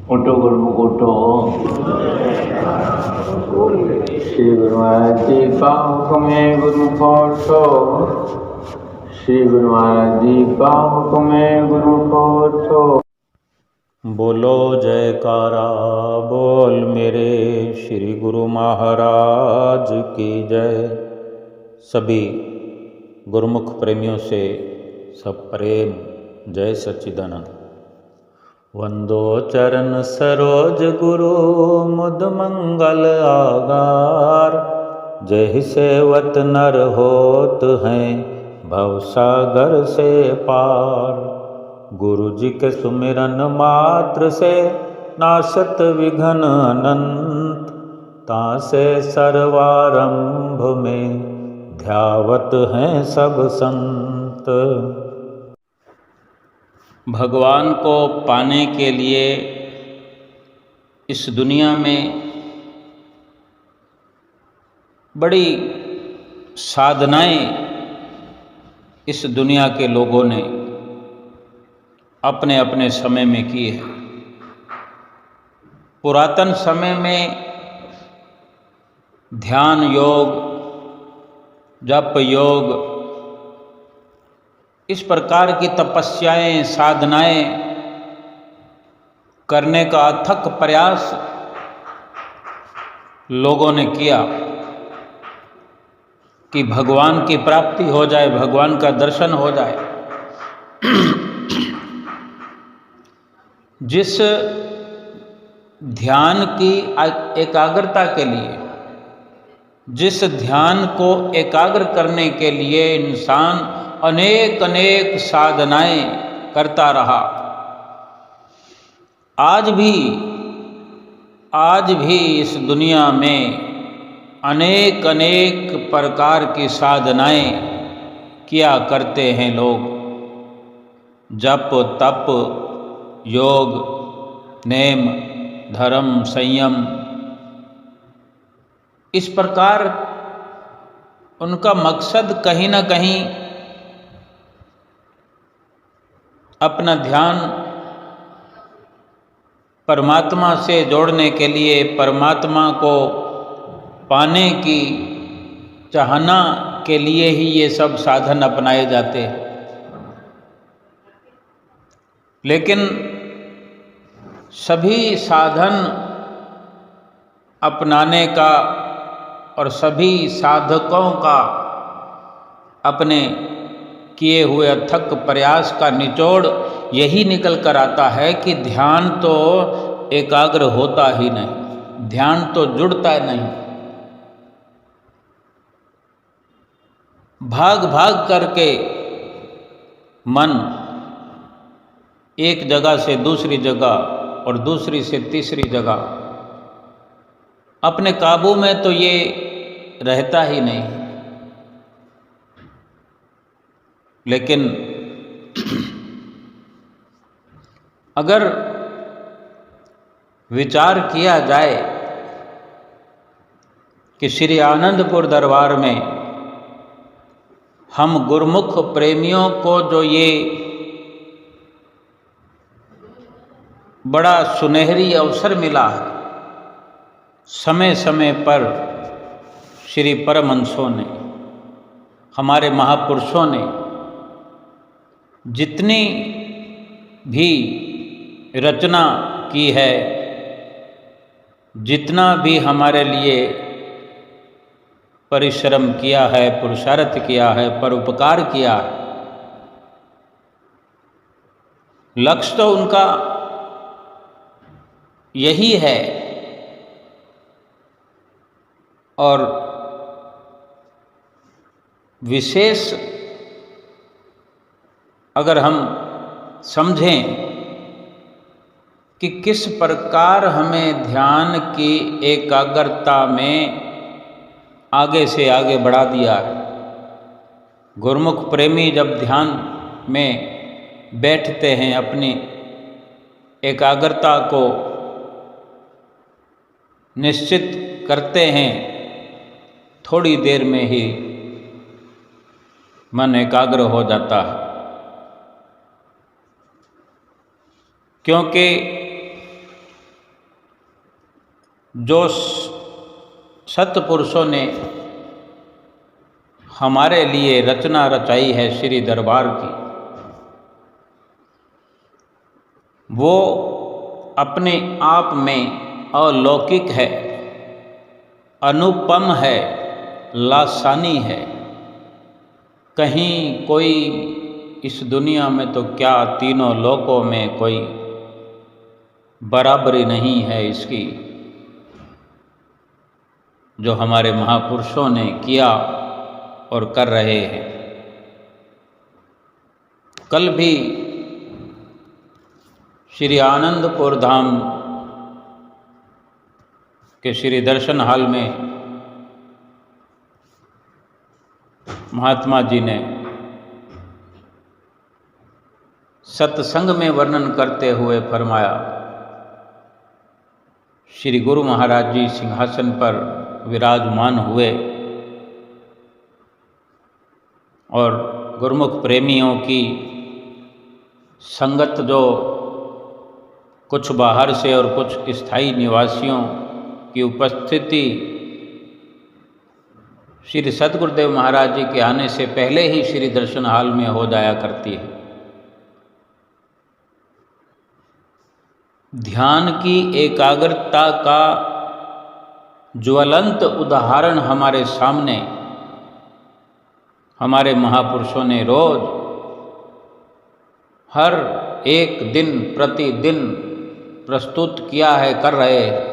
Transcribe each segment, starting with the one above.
उठो गुरुमुख उठो। श्री गुरु महाराज जी का हुक्म है गुरुमुख उठो। श्री गुरु महाराज जी का हुक्म है गुरुमुख उठो। बोलो जयकारा बोल मेरे श्री गुरु महाराज की जय। सभी गुरुमुख प्रेमियों से सब प्रेम जय सच्चिदानंद। वंदो चरण सरोज गुरु मुद मंगल आगार। जय सेवत नर होत हैं भव सागर से पार। गुरु जी के सुमिरन मात्र से नाशत विघ्न अनंत। तासे सर्वारंभ में ध्यावत हैं सब संत। भगवान को पाने के लिए इस दुनिया में बड़ी साधनाएं इस दुनिया के लोगों ने अपने अपने समय में की है। पुरातन समय में ध्यान योग, जप योग, इस प्रकार की तपस्याएं साधनाएं करने का अथक प्रयास लोगों ने किया कि भगवान की प्राप्ति हो जाए, भगवान का दर्शन हो जाए। जिस ध्यान की एकाग्रता के लिए, जिस ध्यान को एकाग्र करने के लिए इंसान अनेक अनेक साधनाएं करता रहा, आज भी इस दुनिया में अनेक अनेक प्रकार की साधनाएं किया करते हैं लोग। जप तप योग नेम धर्म संयम, इस प्रकार उनका मकसद कहीं ना कहीं अपना ध्यान परमात्मा से जोड़ने के लिए, परमात्मा को पाने की चाहना के लिए ही ये सब साधन अपनाए जाते हैं। लेकिन सभी साधन अपनाने का और सभी साधकों का अपने किए हुए अथक प्रयास का निचोड़ यही निकल कर आता है कि ध्यान तो एकाग्र होता ही नहीं, ध्यान तो जुड़ता नहीं। भाग भाग करके मन एक जगह से दूसरी जगह और दूसरी से तीसरी जगह, अपने काबू में तो ये रहता ही नहीं। लेकिन अगर विचार किया जाए कि श्री आनंदपुर दरबार में हम गुरुमुख प्रेमियों को जो ये बड़ा सुनहरी अवसर मिला है, समय समय पर श्री परमहंसों ने, हमारे महापुरुषों ने जितनी भी रचना की है, जितना भी हमारे लिए परिश्रम किया है, पुरुषार्थ किया है, परोपकार किया है, लक्ष्य तो उनका यही है। और विशेष अगर हम समझें कि किस प्रकार हमें ध्यान की एकाग्रता में आगे से आगे बढ़ा दिया है। गुरुमुख प्रेमी जब ध्यान में बैठते हैं, अपनी एकाग्रता को निश्चित करते हैं, थोड़ी देर में ही मन एकाग्र हो जाता है। क्योंकि जो सतपुरुषों ने हमारे लिए रचना रचाई है श्री दरबार की, वो अपने आप में अलौकिक है, अनुपम है, लासानी है। कहीं कोई इस दुनिया में तो क्या तीनों लोकों में कोई बराबरी नहीं है इसकी, जो हमारे महापुरुषों ने किया और कर रहे हैं। कल भी श्री आनंदपुर धाम के श्री दर्शन हाल में महात्मा जी ने सत्संग में वर्णन करते हुए फरमाया, श्री गुरु महाराज जी सिंहासन पर विराजमान हुए और गुरुमुख प्रेमियों की संगत, जो कुछ बाहर से और कुछ स्थायी निवासियों की उपस्थिति श्री सतगुरुदेव महाराज जी के आने से पहले ही श्री दर्शन हाल में हो जाया करती है। ध्यान की एकाग्रता का ज्वलंत उदाहरण हमारे सामने हमारे महापुरुषों ने रोज हर एक दिन प्रतिदिन प्रस्तुत किया है, कर रहे हैं।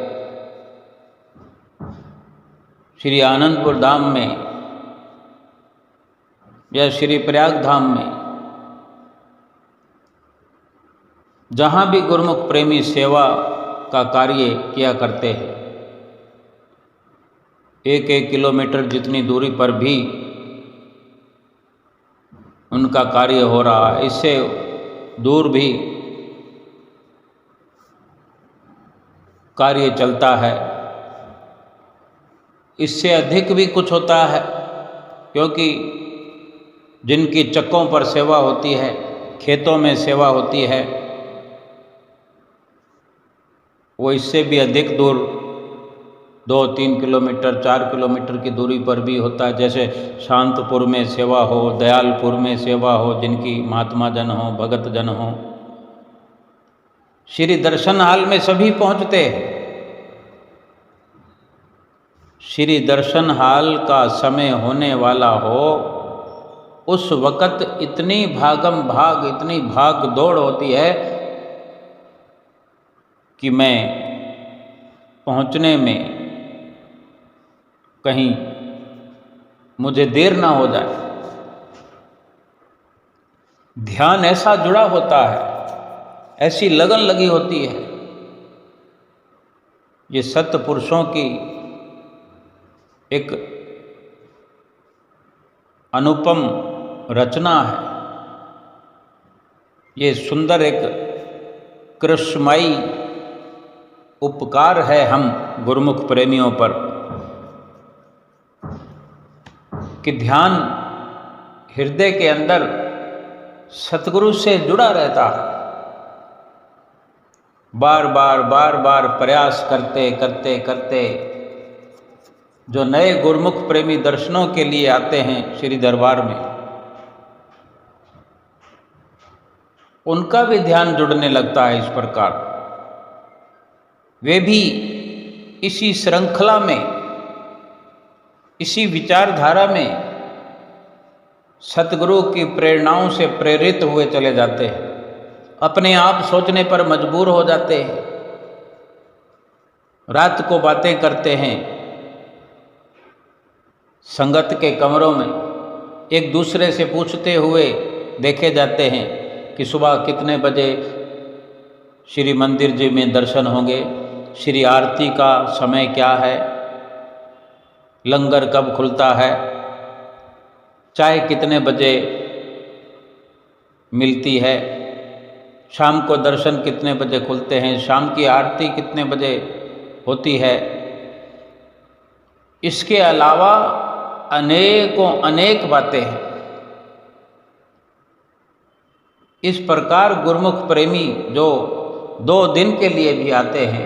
श्री आनंदपुर धाम में या श्री प्रयाग धाम में जहाँ भी गुरुमुख प्रेमी सेवा का कार्य किया करते हैं, 1-1 किलोमीटर जितनी दूरी पर भी उनका कार्य हो रहा है। इससे दूर भी कार्य चलता है, इससे अधिक भी कुछ होता है, क्योंकि जिनकी चक्कों पर सेवा होती है, खेतों में सेवा होती है, वो इससे भी अधिक दूर 2-3 किलोमीटर 4 किलोमीटर की दूरी पर भी होता है। जैसे शांतपुर में सेवा हो, दयालपुर में सेवा हो, जिनकी महात्मा जन हो, भगत जन हो, श्री दर्शन हाल में सभी पहुँचते हैं। श्री दर्शन हाल का समय होने वाला हो, उस वक़्त इतनी भागम भाग, इतनी भाग दौड़ होती है कि मैं पहुंचने में कहीं मुझे देर ना हो जाए। ध्यान ऐसा जुड़ा होता है, ऐसी लगन लगी होती है। ये सत्पुरुषों की एक अनुपम रचना है। ये सुंदर एक कृष्णमयी उपकार है हम गुरुमुख प्रेमियों पर कि ध्यान हृदय के अंदर सतगुरु से जुड़ा रहता है। बार बार प्रयास करते करते करते जो नए गुरुमुख प्रेमी दर्शनों के लिए आते हैं श्री दरबार में, उनका भी ध्यान जुड़ने लगता है। इस प्रकार वे भी इसी श्रृंखला में, इसी विचारधारा में सतगुरु की प्रेरणाओं से प्रेरित हुए चले जाते हैं, अपने आप सोचने पर मजबूर हो जाते हैं, रात को बातें करते हैं, संगत के कमरों में एक दूसरे से पूछते हुए देखे जाते हैं कि सुबह कितने बजे श्री मंदिर जी में दर्शन होंगे, श्री आरती का समय क्या है, लंगर कब खुलता है, चाय कितने बजे मिलती है, शाम को दर्शन कितने बजे खुलते हैं, शाम की आरती कितने बजे होती है। इसके अलावा अनेकों अनेक बातें हैं। इस प्रकार गुरुमुख प्रेमी जो 2 दिन के लिए भी आते हैं,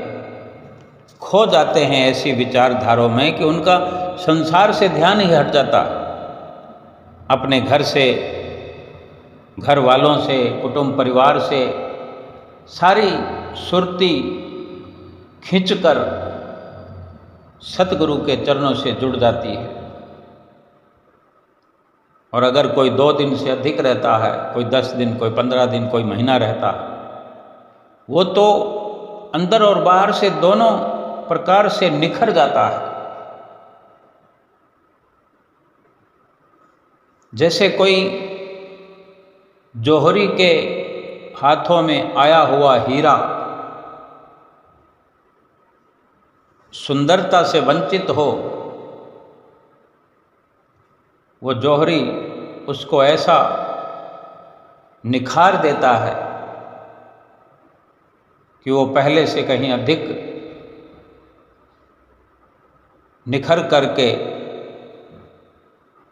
खो जाते हैं ऐसी विचारधाराओं में कि उनका संसार से ध्यान ही हट जाता है। अपने घर से, घर वालों से, कुटुंब परिवार से सारी सुरती खींचकर सतगुरु के चरणों से जुड़ जाती है। और अगर कोई 2 दिन से अधिक रहता है, कोई 10 दिन, कोई 15 दिन, कोई महीना रहता है, वो तो अंदर और बाहर से दोनों प्रकार से निखर जाता है। जैसे कोई जौहरी के हाथों में आया हुआ हीरा सुंदरता से वंचित हो, वो जौहरी उसको ऐसा निखार देता है कि वो पहले से कहीं अधिक निखर करके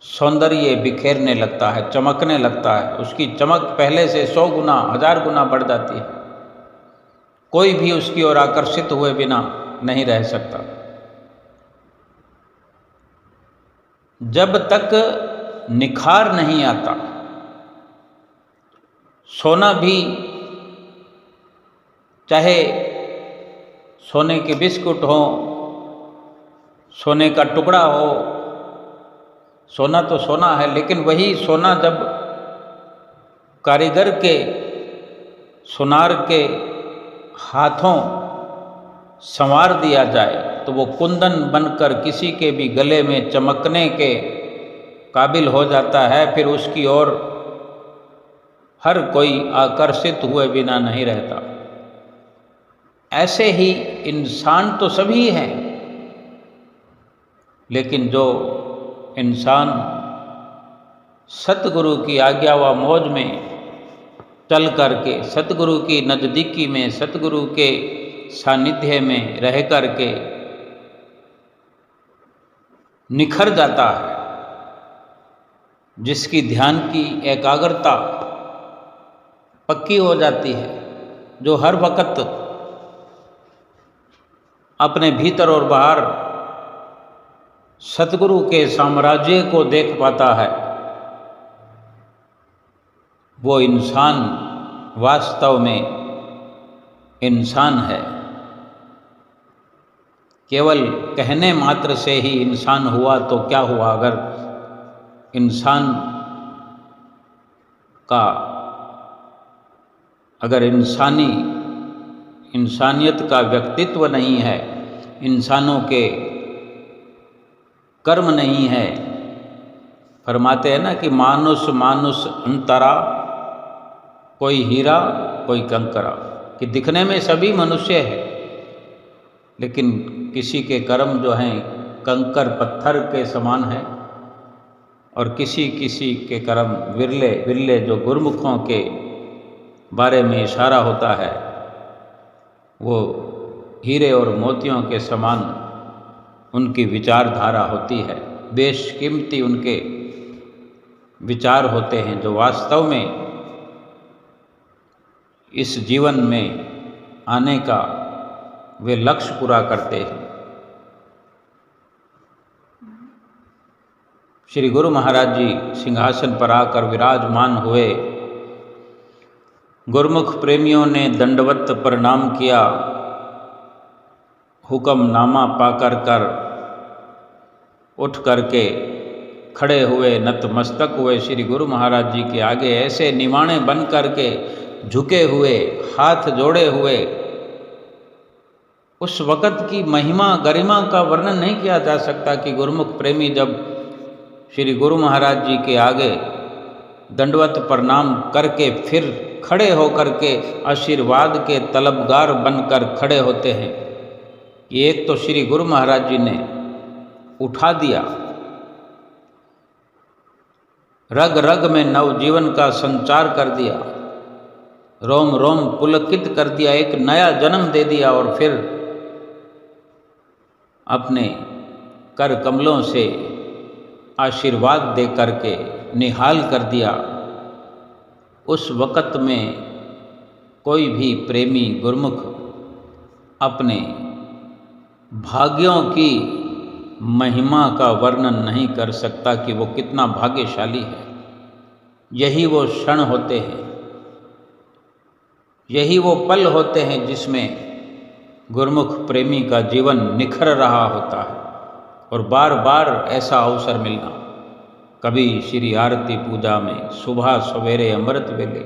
सौंदर्य बिखेरने लगता है, चमकने लगता है। उसकी चमक पहले से 100 गुना, 1000 गुना बढ़ जाती है। कोई भी उसकी ओर आकर्षित हुए बिना नहीं रह सकता। जब तक निखार नहीं आता, सोना भी, चाहे सोने के बिस्कुट हो, सोने का टुकड़ा हो, सोना तो सोना है, लेकिन वही सोना जब कारीगर के, सुनार के हाथों संवार दिया जाए तो वो कुंदन बनकर किसी के भी गले में चमकने के काबिल हो जाता है। फिर उसकी ओर हर कोई आकर्षित हुए बिना नहीं रहता। ऐसे ही इंसान तो सभी हैं, लेकिन जो इंसान सतगुरु की आज्ञा व मौज में चल करके, सतगुरु की नज़दीकी में, सतगुरु के सानिध्य में रह करके निखर जाता है, जिसकी ध्यान की एकाग्रता पक्की हो जाती है, जो हर वक्त अपने भीतर और बाहर सतगुरु के साम्राज्य को देख पाता है, वो इंसान वास्तव में इंसान है। केवल कहने मात्र से ही इंसान हुआ तो क्या हुआ? अगर इंसान का, अगर इंसानियत का व्यक्तित्व नहीं है, इंसानों के कर्म नहीं है। फरमाते हैं ना कि मानुष मानुष अंतरा, कोई हीरा कोई कंकरा, कि दिखने में सभी मनुष्य है, लेकिन किसी के कर्म जो हैं कंकर पत्थर के समान है, और किसी किसी के कर्म विरले विरले, जो गुरमुखों के बारे में इशारा होता है, वो हीरे और मोतियों के समान उनकी विचारधारा होती है। बेशकीमती उनके विचार होते हैं, जो वास्तव में इस जीवन में आने का वे लक्ष्य पूरा करते हैं। श्री गुरु महाराज जी सिंहासन पर आकर विराजमान हुए। गुरमुख प्रेमियों ने दंडवत प्रणाम किया। हुक्मनामा पाकर कर उठ करके खड़े हुए, नतमस्तक हुए श्री गुरु महाराज जी के आगे, ऐसे निमाणे बन करके झुके हुए, हाथ जोड़े हुए। उस वक़्त की महिमा गरिमा का वर्णन नहीं किया जा सकता कि गुरुमुख प्रेमी जब श्री गुरु महाराज जी के आगे दंडवत प्रणाम करके फिर खड़े होकर के आशीर्वाद के तलबगार बनकर खड़े होते हैं। एक तो श्री गुरु महाराज जी ने उठा दिया, रग रग में नवजीवन का संचार कर दिया, रोम रोम पुलकित कर दिया, एक नया जन्म दे दिया, और फिर अपने कर कमलों से आशीर्वाद दे करके निहाल कर दिया। उस वक़्त में कोई भी प्रेमी गुरमुख अपने भाग्यों की महिमा का वर्णन नहीं कर सकता कि वो कितना भाग्यशाली है। यही वो क्षण होते हैं, यही वो पल होते हैं जिसमें गुरुमुख प्रेमी का जीवन निखर रहा होता है। और बार बार ऐसा अवसर मिलना, कभी श्री आरती पूजा में सुबह सवेरे अमृत वेले,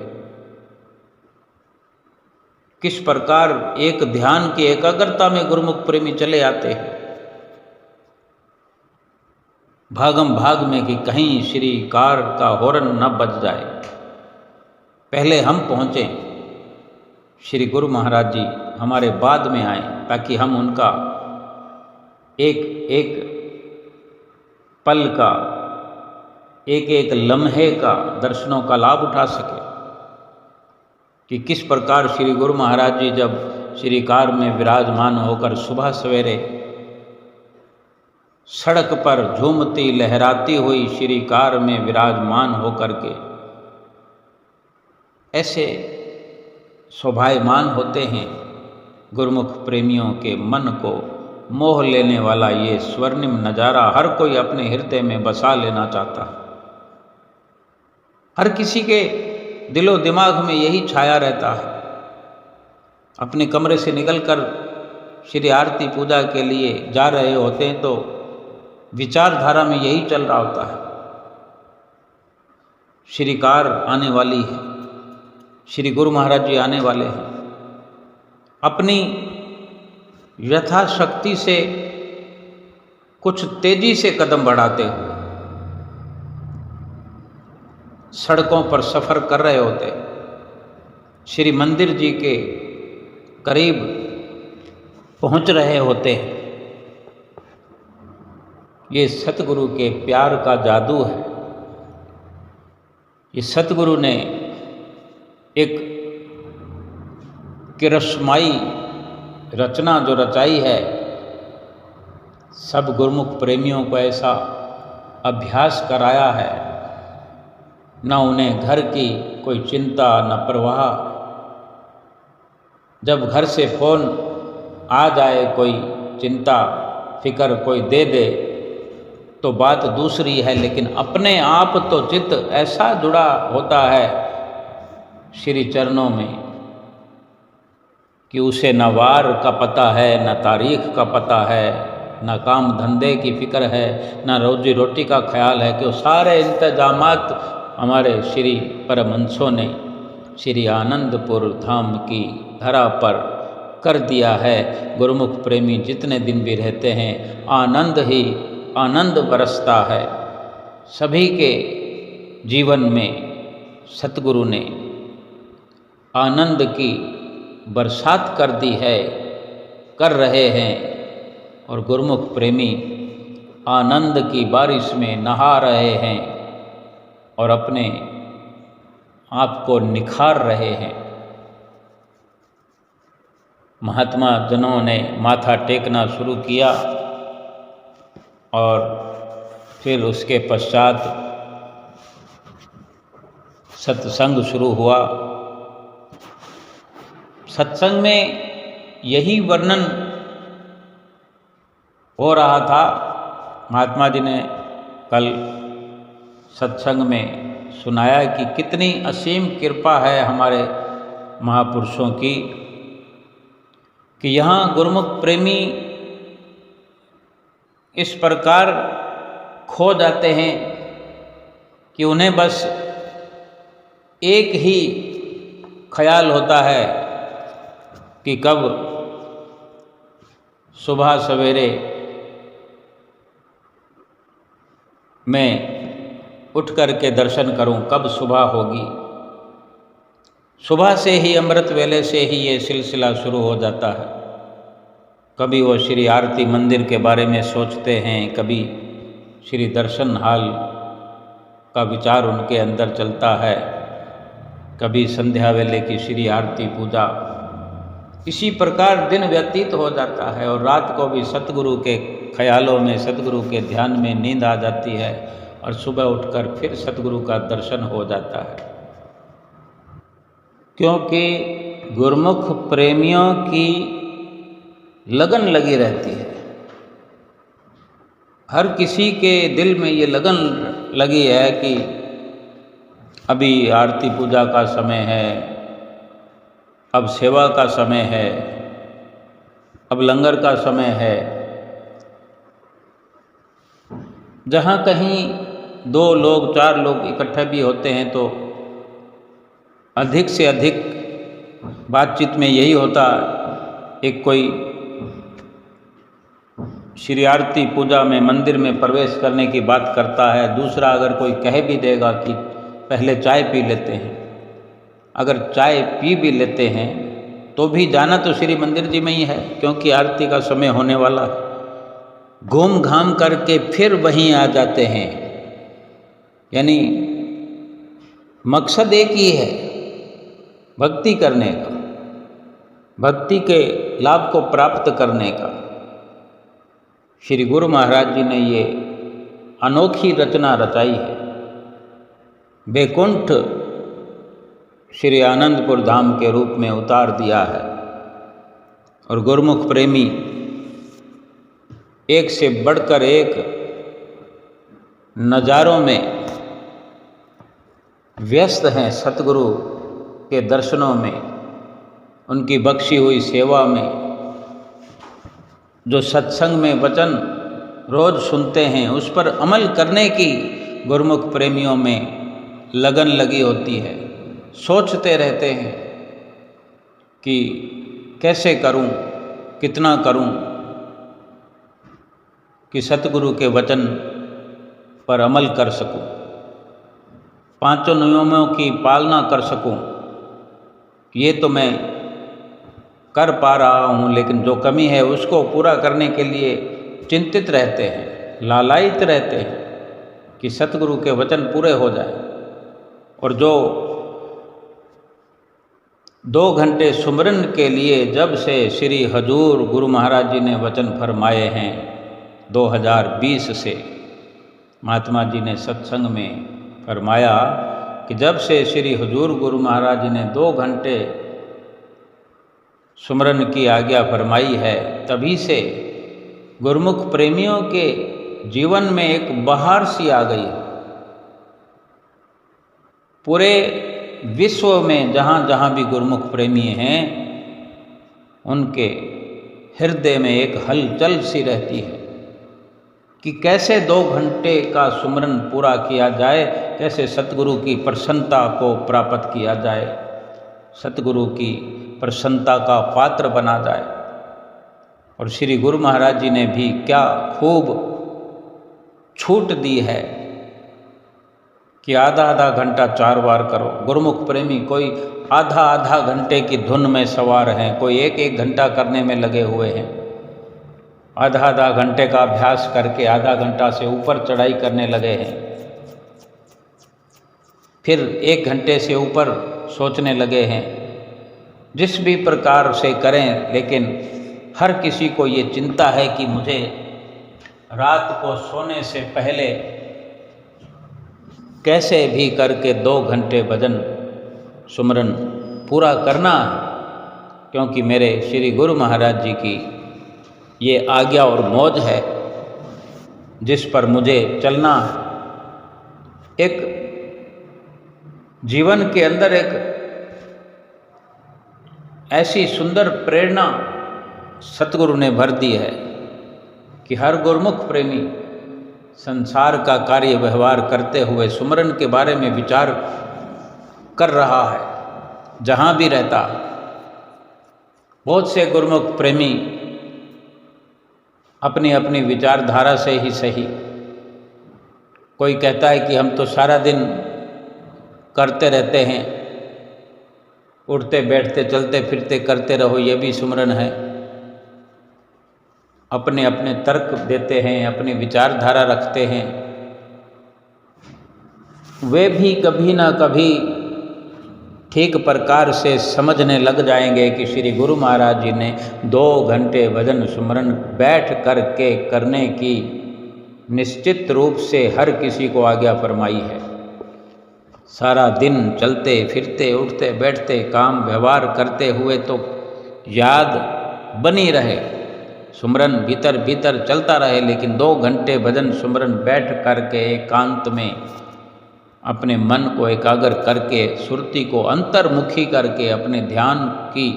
किस प्रकार एक ध्यान की एकाग्रता में गुरुमुख प्रेमी चले आते हैं, भागम भाग में कि कहीं श्री कार का हॉर्न न बज जाए, पहले हम पहुँचें, श्री गुरु महाराज जी हमारे बाद में आए, ताकि हम उनका एक एक पल का, एक एक लम्हे का दर्शनों का लाभ उठा सके। कि किस प्रकार श्री गुरु महाराज जी जब श्री कार में विराजमान होकर सुबह सवेरे सड़क पर झूमती लहराती हुई श्री कार में विराजमान होकर के ऐसे शोभायमान होते हैं, गुरुमुख प्रेमियों के मन को मोह लेने वाला ये स्वर्णिम नज़ारा हर कोई अपने हृदय में बसा लेना चाहता है। हर किसी के दिलो दिमाग में यही छाया रहता है। अपने कमरे से निकलकर श्री आरती पूजा के लिए जा रहे होते हैं तो विचारधारा में यही चल रहा होता है, श्री कार आने वाली है, श्री गुरु महाराज जी आने वाले हैं। अपनी यथाशक्ति से कुछ तेजी से कदम बढ़ाते हुए सड़कों पर सफ़र कर रहे होते, श्री मंदिर जी के करीब पहुंच रहे होते हैं। ये सतगुरु के प्यार का जादू है। ये सतगुरु ने एक किरस्माई रचना जो रचाई है, सब गुरुमुख प्रेमियों को ऐसा अभ्यास कराया है, न उन्हें घर की कोई चिंता न परवाह। जब घर से फ़ोन आ जाए, कोई चिंता फिक्र कोई दे दे तो बात दूसरी है, लेकिन अपने आप तो चित्त ऐसा जुड़ा होता है श्री चरणों में कि उसे न वार का पता है, न तारीख का पता है, न काम धंधे की फिक्र है, न रोजी रोटी का ख्याल है, कि वो सारे इंतजामात हमारे श्री परमहंसों ने श्री आनंदपुर धाम की धरा पर कर दिया है। गुरुमुख प्रेमी जितने दिन भी रहते हैं, आनंद ही आनंद बरसता है। सभी के जीवन में सतगुरु ने आनंद की बरसात कर दी है, कर रहे हैं, और गुरुमुख प्रेमी आनंद की बारिश में नहा रहे हैं और अपने आप को निखार रहे हैं। महात्मा जनों ने माथा टेकना शुरू किया और फिर उसके पश्चात सत्संग शुरू हुआ। सत्संग में यही वर्णन हो रहा था। महात्मा जी ने कल सत्संग में सुनाया कि कितनी असीम कृपा है हमारे महापुरुषों की, कि यहाँ गुरुमुख प्रेमी इस प्रकार खो जाते हैं कि उन्हें बस एक ही ख्याल होता है कि कब सुबह सवेरे मैं उठ कर के दर्शन करूं, कब सुबह होगी। सुबह से ही अमृत वेले से ही ये सिलसिला शुरू हो जाता है। कभी वो श्री आरती मंदिर के बारे में सोचते हैं, कभी श्री दर्शन हाल का विचार उनके अंदर चलता है, कभी संध्या वेले की श्री आरती पूजा। इसी प्रकार दिन व्यतीत हो जाता है और रात को भी सतगुरु के ख्यालों में, सतगुरु के ध्यान में नींद आ जाती है और सुबह उठकर फिर सतगुरु का दर्शन हो जाता है। क्योंकि गुरुमुख प्रेमियों की लगन लगी रहती है। हर किसी के दिल में ये लगन लगी है कि अभी आरती पूजा का समय है, अब सेवा का समय है, अब लंगर का समय है। जहाँ कहीं 2 लोग 4 लोग इकट्ठे भी होते हैं तो अधिक से अधिक बातचीत में यही होता, एक कोई श्री आरती पूजा में मंदिर में प्रवेश करने की बात करता है, दूसरा अगर कोई कह भी देगा कि पहले चाय पी लेते हैं, अगर चाय पी भी लेते हैं तो भी जाना तो श्री मंदिर जी में ही है, क्योंकि आरती का समय होने वाला है। घूम घाम करके फिर वहीं आ जाते हैं। यानी मकसद एक ही है, भक्ति करने का, भक्ति के लाभ को प्राप्त करने का। श्री गुरु महाराज जी ने ये अनोखी रचना रचाई है। वैकुंठ श्री आनंदपुर धाम के रूप में उतार दिया है और गुरुमुख प्रेमी एक से बढ़कर एक नज़ारों में व्यस्त हैं, सतगुरु के दर्शनों में, उनकी बख्शी हुई सेवा में। जो सत्संग में वचन रोज सुनते हैं उस पर अमल करने की गुरुमुख प्रेमियों में लगन लगी होती है। सोचते रहते हैं कि कैसे करूं, कितना करूं कि सतगुरु के वचन पर अमल कर सकूं, 5 नियमों की पालना कर सकूं। ये तो मैं कर पा रहा हूँ, लेकिन जो कमी है उसको पूरा करने के लिए चिंतित रहते हैं, लालायित रहते हैं कि सतगुरु के वचन पूरे हो जाए। और जो 2 घंटे सुमरन के लिए जब से श्री हजूर गुरु महाराज जी ने वचन फरमाए हैं, 2020 से महात्मा जी ने सत्संग में फरमाया कि जब से श्री हजूर गुरु महाराज जी ने 2 घंटे सुमरन की आज्ञा फरमाई है, तभी से गुरुमुख प्रेमियों के जीवन में एक बहार सी आ गई है। पूरे विश्व में जहाँ जहाँ भी गुरुमुख प्रेमी हैं, उनके हृदय में एक हलचल सी रहती है कि कैसे 2 घंटे का सुमरन पूरा किया जाए, कैसे सतगुरु की प्रसन्नता को प्राप्त किया जाए, सतगुरु की प्रसन्नता का पात्र बना जाए। और श्री गुरु महाराज जी ने भी क्या खूब छूट दी है कि आधा घंटा 4 बार करो। गुरुमुख प्रेमी कोई आधा घंटे की धुन में सवार हैं, कोई 1 घंटा करने में लगे हुए हैं, आधा घंटे का अभ्यास करके आधा घंटा से ऊपर चढ़ाई करने लगे हैं, फिर 1 घंटे से ऊपर सोचने लगे हैं। जिस भी प्रकार से करें, लेकिन हर किसी को ये चिंता है कि मुझे रात को सोने से पहले कैसे भी करके 2 घंटे भजन सुमरन पूरा करना, क्योंकि मेरे श्री गुरु महाराज जी की ये आज्ञा और मौज है जिस पर मुझे चलना है। एक जीवन के अंदर एक ऐसी सुंदर प्रेरणा सतगुरु ने भर दी है कि हर गुरुमुख प्रेमी संसार का कार्य व्यवहार करते हुए सुमरन के बारे में विचार कर रहा है, जहाँ भी रहता। बहुत से गुरुमुख प्रेमी अपनी अपनी विचारधारा से ही सही, कोई कहता है कि हम तो सारा दिन करते रहते हैं, उठते बैठते चलते फिरते करते रहो, ये भी सुमरन है। अपने अपने तर्क देते हैं, अपनी विचारधारा रखते हैं। वे भी कभी ना कभी ठीक प्रकार से समझने लग जाएंगे कि श्री गुरु महाराज जी ने 2 घंटे भजन सुमरन बैठ करके करने की निश्चित रूप से हर किसी को आज्ञा फरमाई है। सारा दिन चलते फिरते उठते बैठते काम व्यवहार करते हुए तो याद बनी रहे, सुमरन भीतर भीतर चलता रहे, लेकिन 2 घंटे भजन सुमरन बैठ करके एकांत में अपने मन को एकाग्र करके, सुरति को अंतर्मुखी करके, अपने ध्यान की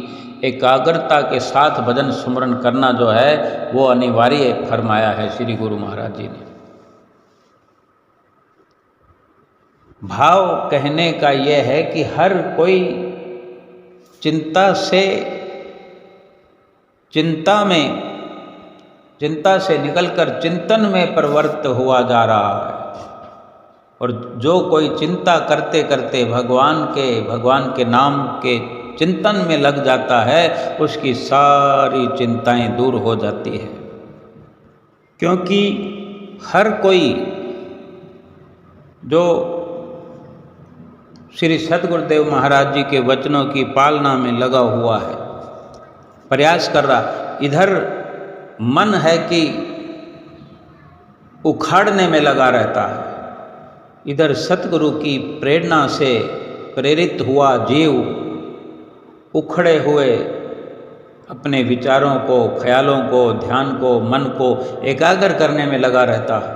एकाग्रता के साथ भजन सुमरन करना जो है वो अनिवार्य फरमाया है श्री गुरु महाराज जी ने। भाव कहने का ये है कि हर कोई चिंता से निकलकर चिंतन में प्रवृत्त हुआ जा रहा है, और जो कोई चिंता करते करते भगवान के नाम के चिंतन में लग जाता है, उसकी सारी चिंताएं दूर हो जाती है। क्योंकि हर कोई जो श्री सतगुरुदेव महाराज जी के वचनों की पालना में लगा हुआ है, प्रयास कर रहा, इधर मन है कि उखाड़ने में लगा रहता है, इधर सतगुरु की प्रेरणा से प्रेरित हुआ जीव उखड़े हुए अपने विचारों को, ख्यालों को, ध्यान को, मन को एकाग्र करने में लगा रहता है।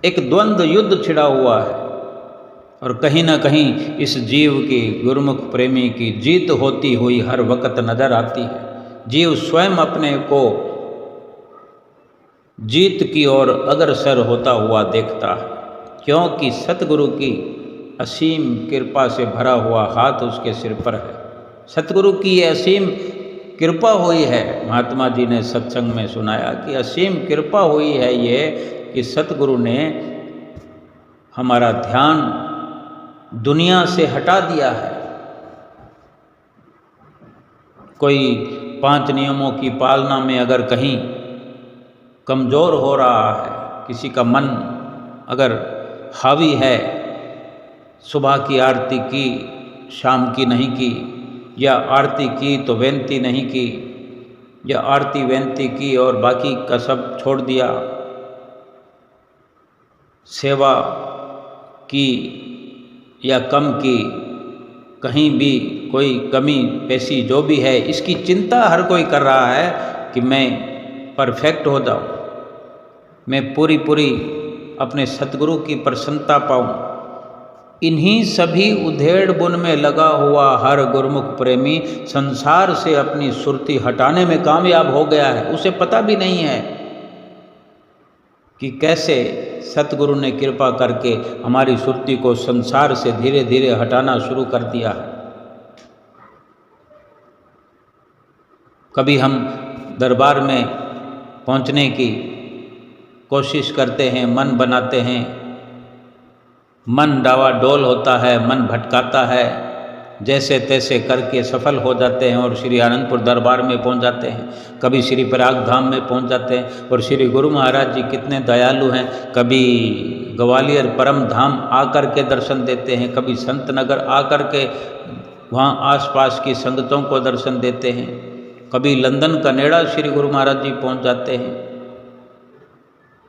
एक द्वंद्व युद्ध छिड़ा हुआ है, और कहीं ना कहीं इस जीव की, गुरुमुख प्रेमी की जीत होती हुई हर वक्त नजर आती है। जीव स्वयं अपने को जीत की ओर अग्रसर होता हुआ देखता है, क्योंकि सतगुरु की असीम कृपा से भरा हुआ हाथ उसके सिर पर है। सतगुरु की ये असीम कृपा हुई है, महात्मा जी ने सत्संग में सुनाया कि असीम कृपा हुई है ये कि सतगुरु ने हमारा ध्यान दुनिया से हटा दिया है। कोई 5 नियमों की पालना में अगर कहीं कमज़ोर हो रहा है, किसी का मन अगर हावी है, सुबह की आरती की, शाम की नहीं की, या आरती की तो वेंती नहीं की, या आरती वेंती की और बाकी का सब छोड़ दिया, सेवा की या कम की, कहीं भी कोई कमी पेशी जो भी है, इसकी चिंता हर कोई कर रहा है कि मैं परफेक्ट हो जाऊं, मैं पूरी अपने सतगुरु की प्रसन्नता पाऊं। इन्हीं सभी उधेड़ बुन में लगा हुआ हर गुरुमुख प्रेमी संसार से अपनी सुरती हटाने में कामयाब हो गया है। उसे पता भी नहीं है कि कैसे सतगुरु ने कृपा करके हमारी सुरती को संसार से धीरे धीरे हटाना शुरू कर दिया है। कभी हम दरबार में पहुंचने की कोशिश करते हैं, मन बनाते हैं, मन डावाडोल होता है, मन भटकाता है, जैसे तैसे करके सफल हो जाते हैं और श्री आनंदपुर दरबार में पहुंच जाते हैं, कभी श्री प्रयाग धाम में पहुंच जाते हैं। और श्री गुरु महाराज जी कितने दयालु हैं, कभी ग्वालियर परम धाम आकर के दर्शन देते हैं, कभी संत नगर आकर के वहाँ आसपास की संगतों को दर्शन देते हैं, कभी लंदन का नेड़ा श्री गुरु महाराज जी पहुँच जाते हैं,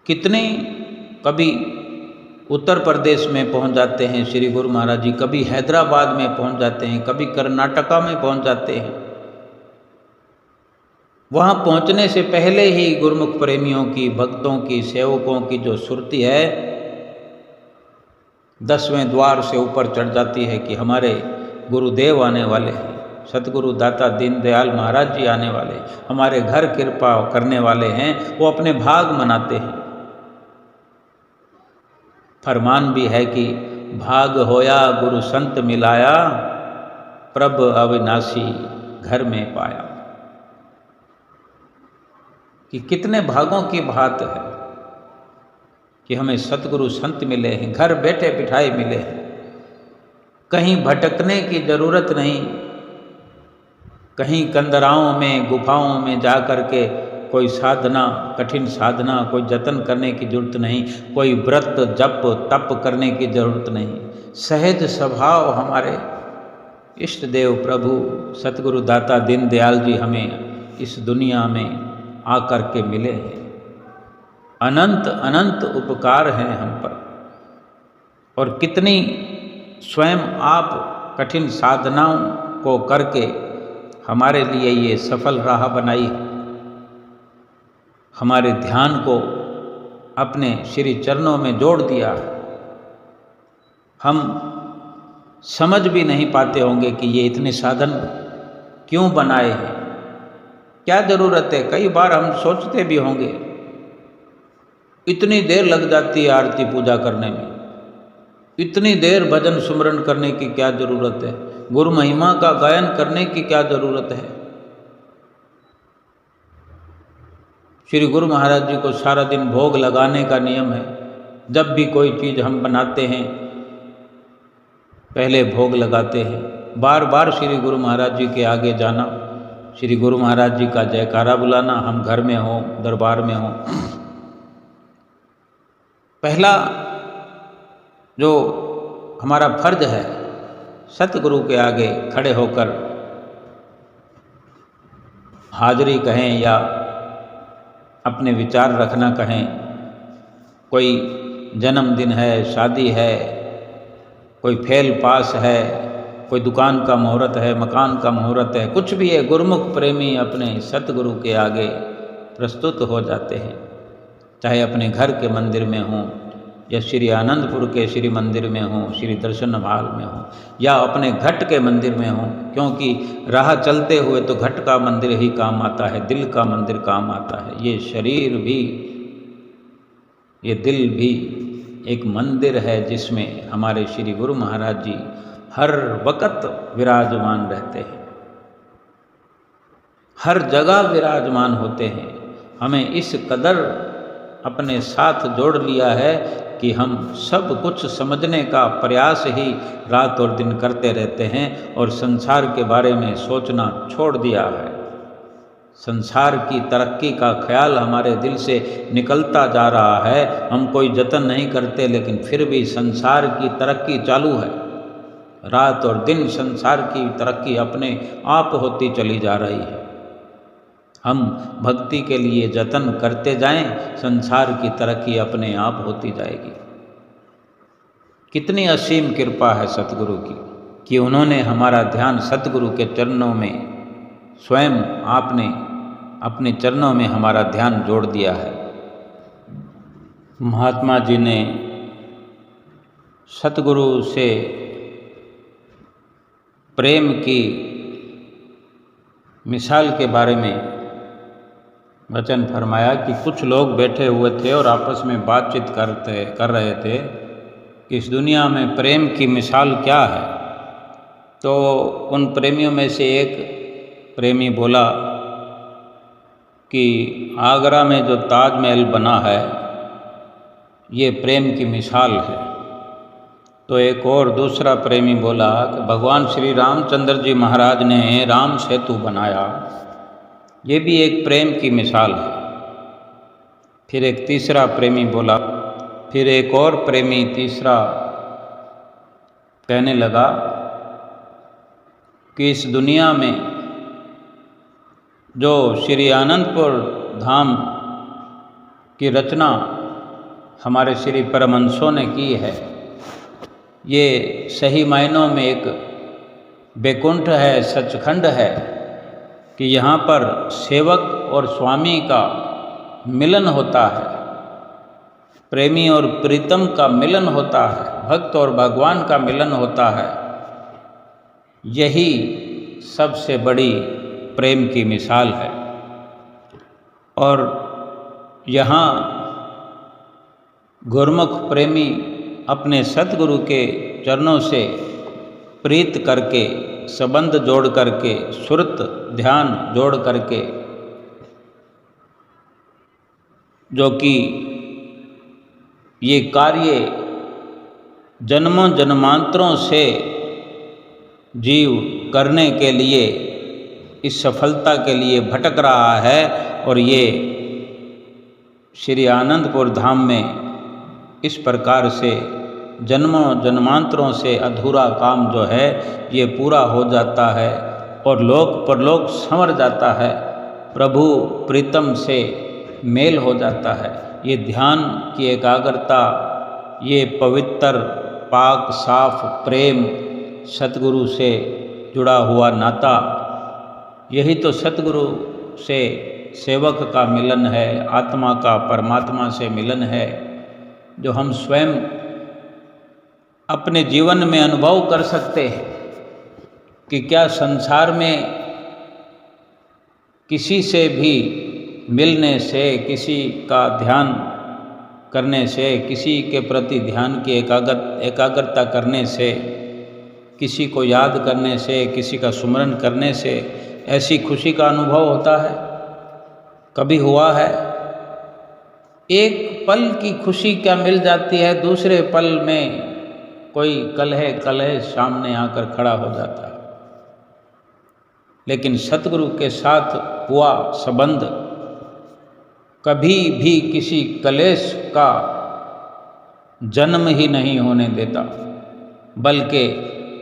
कितने कभी उत्तर प्रदेश में पहुंच जाते हैं श्री गुरु महाराज जी, कभी हैदराबाद में पहुंच जाते हैं, कभी कर्नाटका में पहुंच जाते हैं। वहां पहुंचने से पहले ही गुरुमुख प्रेमियों की, भक्तों की, सेवकों की जो सुरती है 10वें द्वार से ऊपर चढ़ जाती है कि हमारे गुरुदेव आने वाले हैं, सतगुरु दाता दीनदयाल महाराज जी आने वाले, हमारे घर कृपा करने वाले हैं। वो अपने भाग मनाते हैं। फरमान भी है कि भाग होया गुरु संत मिलाया, प्रभ अविनाशी घर में पाया। कि कितने भागों की बात है कि हमें सतगुरु संत मिले हैं, घर बैठे बिठाए मिले हैं, कहीं भटकने की जरूरत नहीं, कहीं कंदराओं में, गुफाओं में जा कर के कोई साधना, कठिन साधना, कोई जतन करने की जरूरत नहीं, कोई व्रत जप तप करने की जरूरत नहीं। सहज स्वभाव हमारे इष्ट देव प्रभु सतगुरु दाता दीनदयाल जी हमें इस दुनिया में आकर के मिले हैं। अनंत अनंत उपकार हैं हम पर, और कितनी स्वयं आप कठिन साधनाओं को करके हमारे लिए ये सफल राह बनाई। हमारे ध्यान को अपने श्री चरणों में जोड़ दिया है। हम समझ भी नहीं पाते होंगे कि ये इतने साधन क्यों बनाए हैं, क्या ज़रूरत है। कई बार हम सोचते भी होंगे, इतनी देर लग जाती है आरती पूजा करने में, इतनी देर भजन सुमरन करने की क्या ज़रूरत है, गुरु महिमा का गायन करने की क्या ज़रूरत है। श्री गुरु महाराज जी को सारा दिन भोग लगाने का नियम है। जब भी कोई चीज़ हम बनाते हैं पहले भोग लगाते हैं, बार बार श्री गुरु महाराज जी के आगे जाना, श्री गुरु महाराज जी का जयकारा बुलाना, हम घर में हों दरबार में हों। पहला जो हमारा फर्ज है, सतगुरु के आगे खड़े होकर हाजिरी कहें या अपने विचार रखना कहें। कोई जन्मदिन है, शादी है, कोई फेल पास है, कोई दुकान का मुहूर्त है, मकान का मुहूर्त है, कुछ भी है, गुरुमुख प्रेमी अपने सतगुरु के आगे प्रस्तुत हो जाते हैं। चाहे अपने घर के मंदिर में हों या श्री आनंदपुर के श्री मंदिर में हों, श्री दर्शन हाल में हों, या अपने घट के मंदिर में हों, क्योंकि राह चलते हुए तो घट का मंदिर ही काम आता है, दिल का मंदिर काम आता है। ये शरीर भी, ये दिल भी एक मंदिर है जिसमें हमारे श्री गुरु महाराज जी हर वक्त विराजमान रहते हैं, हर जगह विराजमान होते हैं। हमें इस कदर अपने साथ जोड़ लिया है कि हम सब कुछ समझने का प्रयास ही रात और दिन करते रहते हैं और संसार के बारे में सोचना छोड़ दिया है। संसार की तरक्की का ख्याल हमारे दिल से निकलता जा रहा है। हम कोई जतन नहीं करते, लेकिन फिर भी संसार की तरक्की चालू है। रात और दिन संसार की तरक्की अपने आप होती चली जा रही है। हम भक्ति के लिए जतन करते जाएं, संसार की तरक्की अपने आप होती जाएगी। कितनी असीम कृपा है सतगुरु की कि उन्होंने हमारा ध्यान सतगुरु के चरणों में, स्वयं आपने अपने चरणों में हमारा ध्यान जोड़ दिया है। महात्मा जी ने सतगुरु से प्रेम की मिसाल के बारे में वचन फरमाया कि कुछ लोग बैठे हुए थे और आपस में बातचीत कर रहे थे कि इस दुनिया में प्रेम की मिसाल क्या है। तो उन प्रेमियों में से एक प्रेमी बोला कि आगरा में जो ताजमहल बना है ये प्रेम की मिसाल है। तो एक और दूसरा प्रेमी बोला कि भगवान श्री रामचंद्र जी महाराज ने राम सेतु बनाया, ये भी एक प्रेम की मिसाल है। फिर एक तीसरा प्रेमी बोला, फिर एक और प्रेमी तीसरा कहने लगा कि इस दुनिया में जो श्री आनंदपुर धाम की रचना हमारे श्री परमहंसों ने की है, ये सही मायनों में एक बैकुंठ है, सचखंड है कि यहाँ पर सेवक और स्वामी का मिलन होता है, प्रेमी और प्रीतम का मिलन होता है, भक्त और भगवान का मिलन होता है। यही सबसे बड़ी प्रेम की मिसाल है। और यहाँ गुरमुख प्रेमी अपने सतगुरु के चरणों से प्रीत करके, संबंध जोड़ करके, सुरत ध्यान जोड़ करके, जो कि ये कार्य जन्मों जन्मांतरों से जीव करने के लिए, इस सफलता के लिए भटक रहा है, और ये श्री आनंदपुर धाम में इस प्रकार से जन्मों जन्मांतरों से अधूरा काम जो है ये पूरा हो जाता है और लोक परलोक संवर जाता है, प्रभु प्रीतम से मेल हो जाता है। ये ध्यान की एकाग्रता, ये पवित्र पाक साफ प्रेम, सतगुरु से जुड़ा हुआ नाता, यही तो सतगुरु से सेवक का मिलन है, आत्मा का परमात्मा से मिलन है, जो हम स्वयं अपने जीवन में अनुभव कर सकते हैं कि क्या संसार में किसी से भी मिलने से, किसी का ध्यान करने से, किसी के प्रति ध्यान की एकाग्रता करने से, किसी को याद करने से, किसी का सुमरन करने से ऐसी खुशी का अनुभव होता है? कभी हुआ है? एक पल की खुशी क्या मिल जाती है, दूसरे पल में कोई कलह सामने आकर खड़ा हो जाता है। लेकिन सतगुरु के साथ हुआ संबंध कभी भी किसी कलेश का जन्म ही नहीं होने देता, बल्कि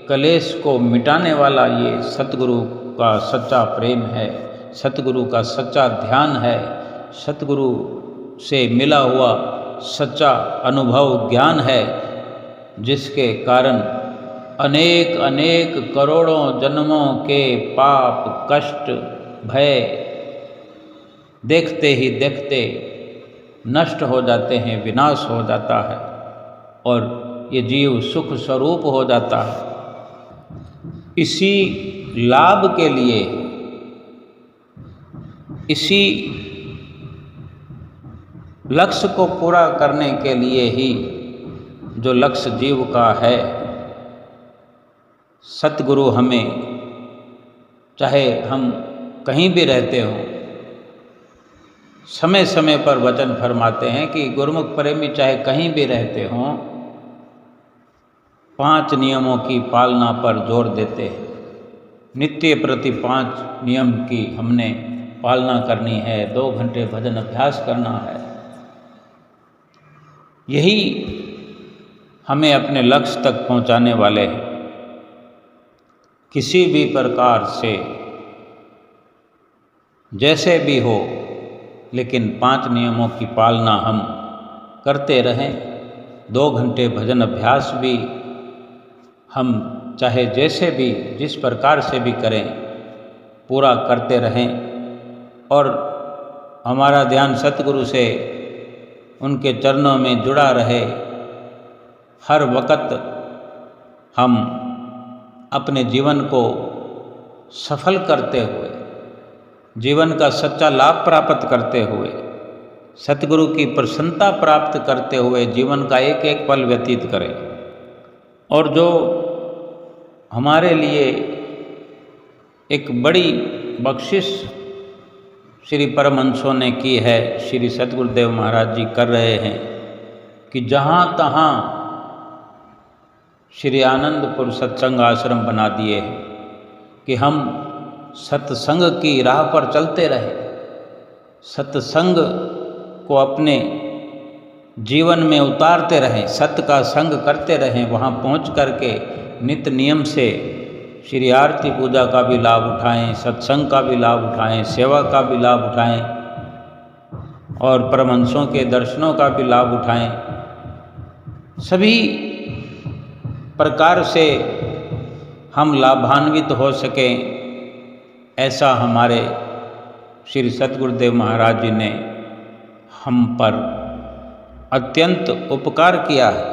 कलेश को मिटाने वाला ये सतगुरु का सच्चा प्रेम है, सतगुरु का सच्चा ध्यान है, सतगुरु से मिला हुआ सच्चा अनुभव ज्ञान है, जिसके कारण अनेक अनेक करोड़ों जन्मों के पाप कष्ट भय देखते ही देखते नष्ट हो जाते हैं, विनाश हो जाता है और ये जीव सुख स्वरूप हो जाता है। इसी लाभ के लिए, इसी लक्ष्य को पूरा करने के लिए ही जो लक्ष्य जीव का है, सतगुरु हमें, चाहे हम कहीं भी रहते हों, समय समय पर वचन फरमाते हैं कि गुरुमुख प्रेमी चाहे कहीं भी रहते हों, 5 नियमों की पालना पर जोर देते हैं। नित्य प्रति 5 नियम की हमने पालना करनी है, 2 घंटे भजन अभ्यास करना है। यही हमें अपने लक्ष्य तक पहुंचाने वाले हैं। किसी भी प्रकार से जैसे भी हो, लेकिन 5 नियमों की पालना हम करते रहें। 2 घंटे भजन अभ्यास भी हम चाहे जैसे भी, जिस प्रकार से भी करें, पूरा करते रहें और हमारा ध्यान सतगुरु से, उनके चरणों में जुड़ा रहे। हर वक्त हम अपने जीवन को सफल करते हुए, जीवन का सच्चा लाभ प्राप्त करते हुए, सतगुरु की प्रसन्नता प्राप्त करते हुए जीवन का एक एक पल व्यतीत करें। और जो हमारे लिए एक बड़ी बख्शिश श्री परमहंसों ने की है, श्री सतगुरुदेव महाराज जी कर रहे हैं कि जहाँ तहाँ श्री आनंदपुर सत्संग आश्रम बना दिए हैं कि हम सत्संग की राह पर चलते रहे, सत्संग को अपने जीवन में उतारते रहें, सत्य का संग करते रहें। वहाँ पहुँच करके नित्य नियम से श्री आरती पूजा का भी लाभ उठाएं, सत्संग का भी लाभ उठाएं, सेवा का भी लाभ उठाएं और परमहंसों के दर्शनों का भी लाभ उठाएं। सभी प्रकार से हम लाभान्वित हो सकें, ऐसा हमारे श्री सतगुरुदेव महाराज जी ने हम पर अत्यंत उपकार किया है,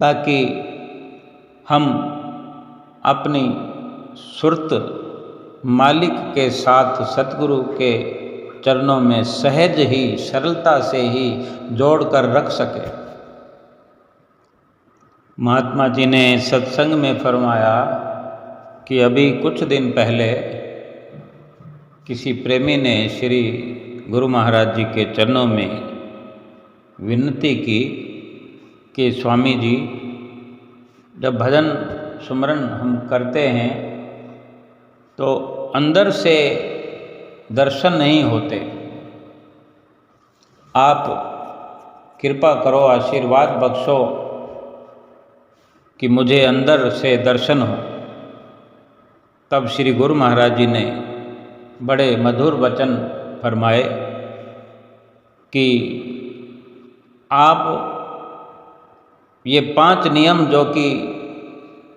ताकि हम अपनी सुरत मालिक के साथ सतगुरु के चरणों में सहज ही, सरलता से ही जोड़कर रख सके। महात्मा जी ने सत्संग में फरमाया कि अभी कुछ दिन पहले किसी प्रेमी ने श्री गुरु महाराज जी के चरणों में विनती की कि स्वामी जी, जब भजन सुमरन हम करते हैं तो अंदर से दर्शन नहीं होते, आप कृपा करो, आशीर्वाद बख्शो कि मुझे अंदर से दर्शन हो। तब श्री गुरु महाराज जी ने बड़े मधुर वचन फरमाए कि आप ये 5 नियम जो कि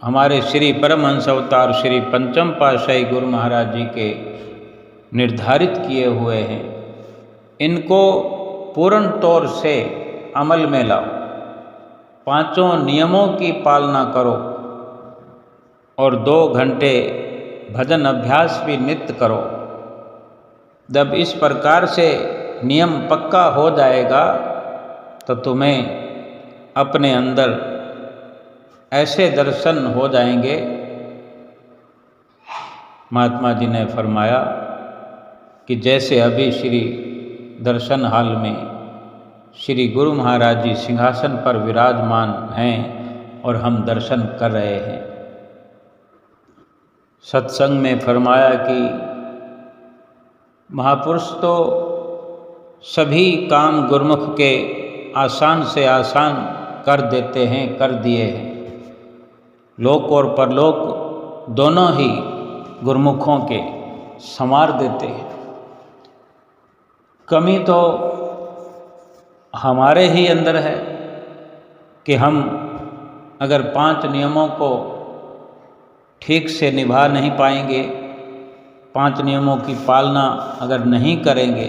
हमारे श्री परमहंस अवतार श्री पंचम पातशाही गुरु महाराज जी के निर्धारित किए हुए हैं, इनको पूर्ण तौर से अमल में लाओ। 5 नियमों की पालना करो और 2 घंटे भजन अभ्यास भी नित्य करो। जब इस प्रकार से नियम पक्का हो जाएगा तो तुम्हें अपने अंदर ऐसे दर्शन हो जाएंगे। महात्मा जी ने फरमाया कि जैसे अभी श्री दर्शन हाल में श्री गुरु महाराज जी सिंहासन पर विराजमान हैं और हम दर्शन कर रहे हैं। सत्संग में फरमाया कि महापुरुष तो सभी काम गुरुमुख के आसान से आसान कर देते हैं, कर दिए हैं। लोक और परलोक दोनों ही गुरुमुखों के संवार देते हैं। कमी तो हमारे ही अंदर है कि हम अगर 5 नियमों को ठीक से निभा नहीं पाएंगे, 5 नियमों की पालना अगर नहीं करेंगे,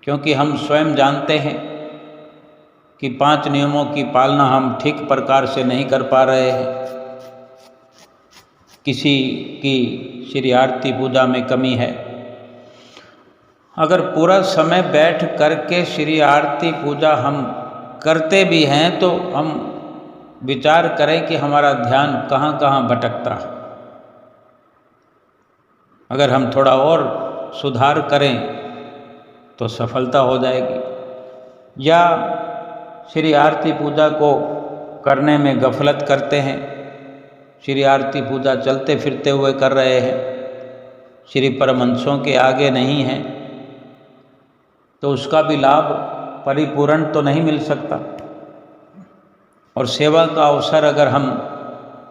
क्योंकि हम स्वयं जानते हैं कि 5 नियमों की पालना हम ठीक प्रकार से नहीं कर पा रहे हैं। किसी की श्री आरती पूजा में कमी है। अगर पूरा समय बैठ करके श्री आरती पूजा हम करते भी हैं तो हम विचार करें कि हमारा ध्यान कहाँ कहाँ भटकता है। अगर हम थोड़ा और सुधार करें तो सफलता हो जाएगी। या श्री आरती पूजा को करने में गफलत करते हैं, श्री आरती पूजा चलते फिरते हुए कर रहे हैं, श्री परमहंसों के आगे नहीं हैं, तो उसका भी लाभ परिपूर्ण तो नहीं मिल सकता। और सेवा का अवसर अगर हम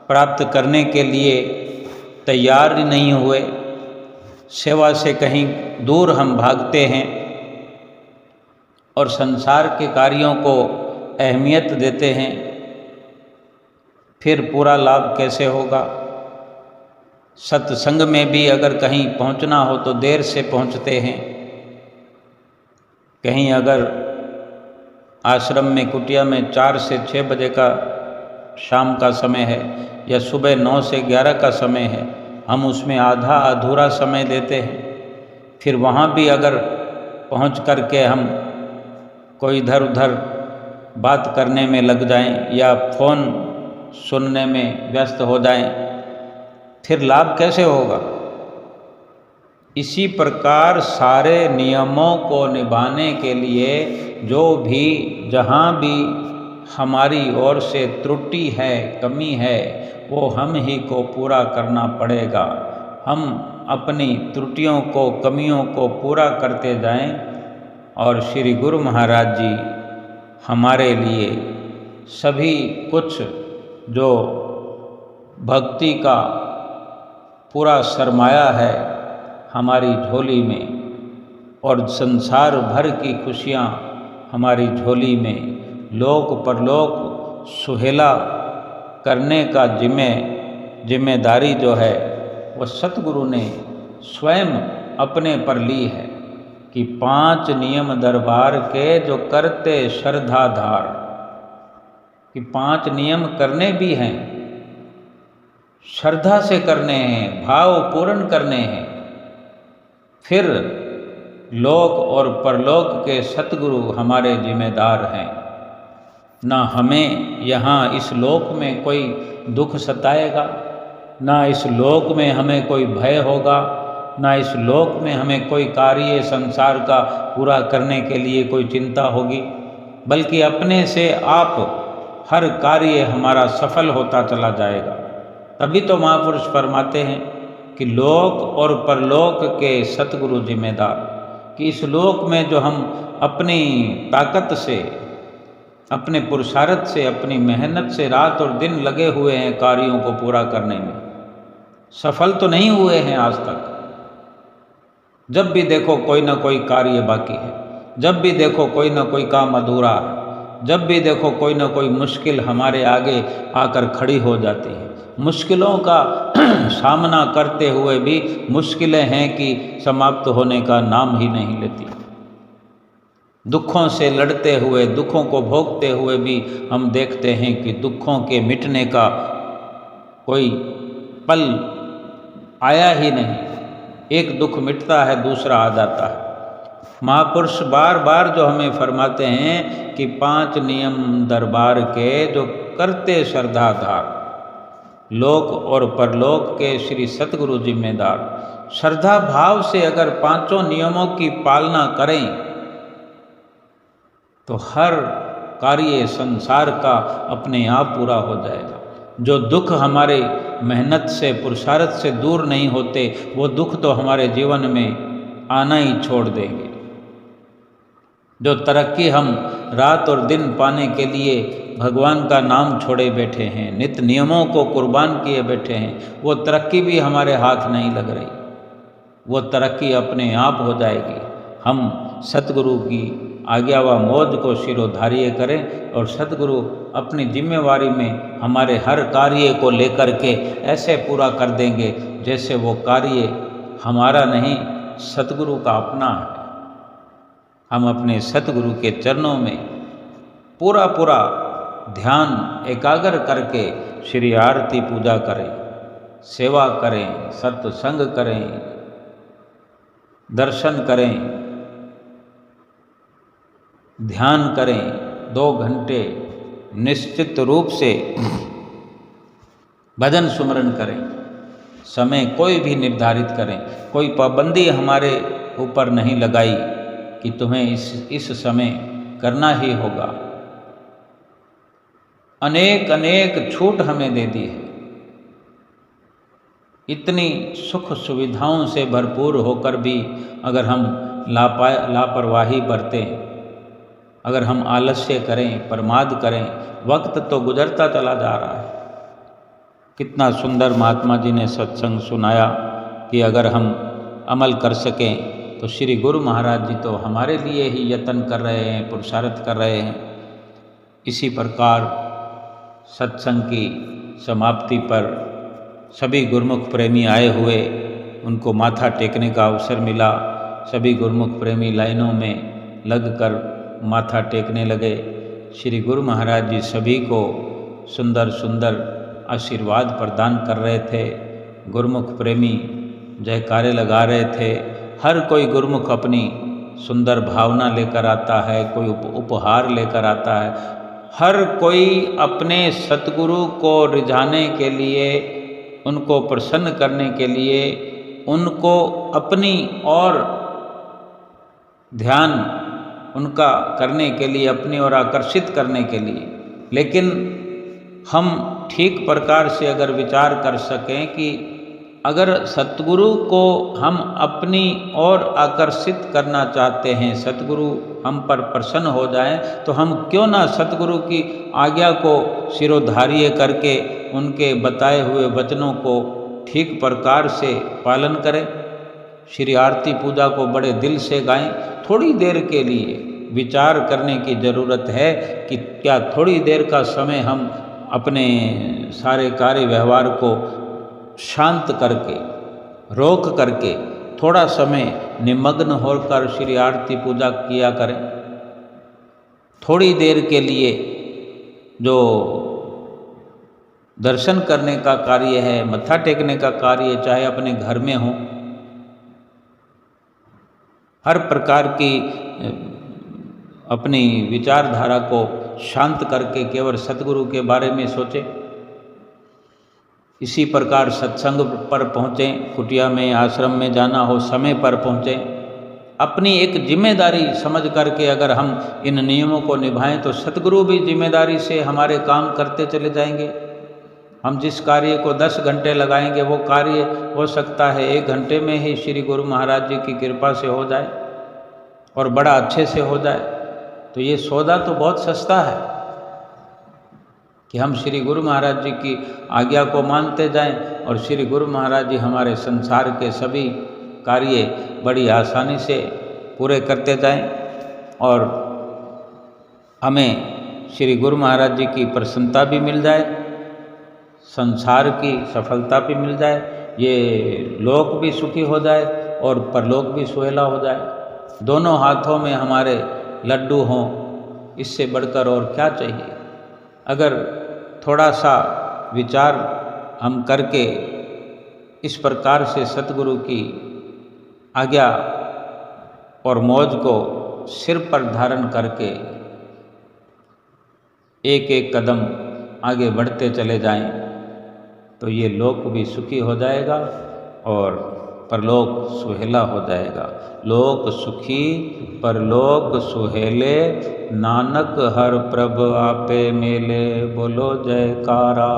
प्राप्त करने के लिए तैयार ही नहीं हुए, सेवा से कहीं दूर हम भागते हैं और संसार के कार्यों को अहमियत देते हैं, फिर पूरा लाभ कैसे होगा। सत्संग में भी अगर कहीं पहुंचना हो तो देर से पहुंचते हैं। कहीं अगर आश्रम में कुटिया में 4 से 6 बजे का शाम का समय है या सुबह 9 से 11 का समय है, हम उसमें आधा अधूरा समय देते हैं। फिर वहाँ भी अगर पहुँच कर के हम कोई इधर उधर बात करने में लग जाएं या फ़ोन सुनने में व्यस्त हो जाएं, फिर लाभ कैसे होगा। इसी प्रकार सारे नियमों को निभाने के लिए जो भी जहाँ भी हमारी ओर से त्रुटि है, कमी है, वो हम ही को पूरा करना पड़ेगा। हम अपनी त्रुटियों को, कमियों को पूरा करते जाएं और श्री गुरु महाराज जी हमारे लिए सभी कुछ जो भक्ति का पूरा सरमाया है हमारी झोली में, और संसार भर की खुशियाँ हमारी झोली में, लोक परलोक सुहेला करने का जिम्मेदारी जो है वो सतगुरु ने स्वयं अपने पर ली है कि 5 नियम दरबार के जो करते श्रद्धाधार, कि 5 नियम करने भी हैं, श्रद्धा से करने हैं, भाव पूर्ण करने हैं। फिर लोक और परलोक के सतगुरु हमारे जिम्मेदार हैं। ना हमें यहाँ इस लोक में कोई दुख सताएगा, ना इस लोक में हमें कोई भय होगा, ना इस लोक में हमें कोई कार्य संसार का पूरा करने के लिए कोई चिंता होगी, बल्कि अपने से आप हर कार्य हमारा सफल होता चला जाएगा। तभी तो महापुरुष फरमाते हैं कि लोक और परलोक के सतगुरु जिम्मेदार, कि इस लोक में जो हम अपनी ताकत से, अपने पुरुषार्थ से, अपनी मेहनत से रात और दिन लगे हुए हैं कार्यों को पूरा करने में, सफल तो नहीं हुए हैं आज तक। जब भी देखो कोई ना कोई कार्य बाकी है, जब भी देखो कोई ना कोई काम अधूरा है, जब भी देखो कोई ना कोई मुश्किल हमारे आगे आकर खड़ी हो जाती है। मुश्किलों का सामना करते हुए भी मुश्किलें हैं कि समाप्त होने का नाम ही नहीं लेती। दुखों से लड़ते हुए, दुखों को भोगते हुए भी हम देखते हैं कि दुखों के मिटने का कोई पल आया ही नहीं। एक दुख मिटता है, दूसरा आ जाता है। महापुरुष बार बार जो हमें फरमाते हैं कि 5 नियम दरबार के जो करते श्रद्धाधार, लोक और परलोक के श्री सतगुरु जिम्मेदार। श्रद्धा भाव से अगर 5 नियमों की पालना करें तो हर कार्य संसार का अपने आप पूरा हो जाएगा। जो दुख हमारे मेहनत से, पुरुषार्थ से दूर नहीं होते, वो दुख तो हमारे जीवन में आना ही छोड़ देंगे। जो तरक्की हम रात और दिन पाने के लिए भगवान का नाम छोड़े बैठे हैं, नित्य नियमों को कुर्बान किए बैठे हैं, वो तरक्की भी हमारे हाथ नहीं लग रही। वो तरक्की अपने आप हो जाएगी। हम सतगुरु की आज्ञा व मौज को शिरोधार्य करें और सतगुरु अपनी जिम्मेवारी में हमारे हर कार्य को लेकर के ऐसे पूरा कर देंगे जैसे वो कार्य हमारा नहीं, सतगुरु का अपना है। हम अपने सतगुरु के चरणों में पूरा पूरा ध्यान एकाग्र करके श्री आरती पूजा करें, सेवा करें, सत्संग करें, दर्शन करें, ध्यान करें। 2 घंटे निश्चित रूप से भजन सुमरन करें। समय कोई भी निर्धारित करें, कोई पाबंदी हमारे ऊपर नहीं लगाई कि तुम्हें इस समय करना ही होगा। अनेक अनेक छूट हमें दे दी है। इतनी सुख सुविधाओं से भरपूर होकर भी अगर हम लापरवाही बरतें, अगर हम आलस्य करें, प्रमाद करें, वक्त तो गुजरता चला जा रहा है। कितना सुंदर महात्मा जी ने सत्संग सुनाया कि अगर हम अमल कर सकें तो श्री गुरु महाराज जी तो हमारे लिए ही यत्न कर रहे हैं, पुरुषार्थ कर रहे हैं। इसी प्रकार सत्संग की समाप्ति पर सभी गुरुमुख प्रेमी आए हुए, उनको माथा टेकने का अवसर मिला। सभी गुरुमुख प्रेमी लाइनों में लगकर माथा टेकने लगे। श्री गुरु महाराज जी सभी को सुंदर सुंदर आशीर्वाद प्रदान कर रहे थे। गुरुमुख प्रेमी जयकारे लगा रहे थे। हर कोई गुरुमुख अपनी सुंदर भावना लेकर आता है, कोई उपहार लेकर आता है। हर कोई अपने सतगुरु को रिझाने के लिए, उनको प्रसन्न करने के लिए, उनको अपनी और ध्यान उनका करने के लिए, अपनी ओर आकर्षित करने के लिए। लेकिन हम ठीक प्रकार से अगर विचार कर सकें कि अगर सतगुरु को हम अपनी ओर आकर्षित करना चाहते हैं, सतगुरु हम पर प्रसन्न हो जाएं, तो हम क्यों ना सतगुरु की आज्ञा को शिरोधार्य करके उनके बताए हुए वचनों को ठीक प्रकार से पालन करें। श्री आरती पूजा को बड़े दिल से गाएं। थोड़ी देर के लिए विचार करने की ज़रूरत है कि क्या थोड़ी देर का समय हम अपने सारे कार्य व्यवहार को शांत करके, रोक करके, थोड़ा समय निमग्न होकर श्री आरती पूजा किया करें। थोड़ी देर के लिए जो दर्शन करने का कार्य है, मत्था टेकने का कार्य, चाहे अपने घर में हो, हर प्रकार की अपनी विचारधारा को शांत करके केवल सतगुरु के बारे में सोचें। इसी प्रकार सत्संग पर पहुँचें। कुटिया में, आश्रम में जाना हो, समय पर पहुँचें। अपनी एक जिम्मेदारी समझ करके अगर हम इन नियमों को निभाएं तो सतगुरु भी जिम्मेदारी से हमारे काम करते चले जाएंगे। हम जिस कार्य को 10 घंटे लगाएंगे वो कार्य हो सकता है 1 घंटे में ही श्री गुरु महाराज जी की कृपा से हो जाए और बड़ा अच्छे से हो जाए। तो ये सौदा तो बहुत सस्ता है कि हम श्री गुरु महाराज जी की आज्ञा को मानते जाएं और श्री गुरु महाराज जी हमारे संसार के सभी कार्य बड़ी आसानी से पूरे करते जाएं और हमें श्री गुरु महाराज जी की प्रसन्नता भी मिल जाए, संसार की सफलता भी मिल जाए, ये लोक भी सुखी हो जाए और परलोक भी सुहेला हो जाए। दोनों हाथों में हमारे लड्डू हों, इससे बढ़कर और क्या चाहिए। अगर थोड़ा सा विचार हम करके इस प्रकार से सतगुरु की आज्ञा और मौज को सिर पर धारण करके एक एक कदम आगे बढ़ते चले जाएं, तो ये लोक भी सुखी हो जाएगा और परलोक सुहेला हो जाएगा। लोक सुखी परलोक सुहेले, नानक हर प्रभ आपे मेले। बोलो जयकारा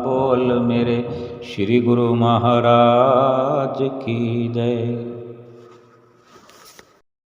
बोल मेरे श्री गुरु महाराज की जय।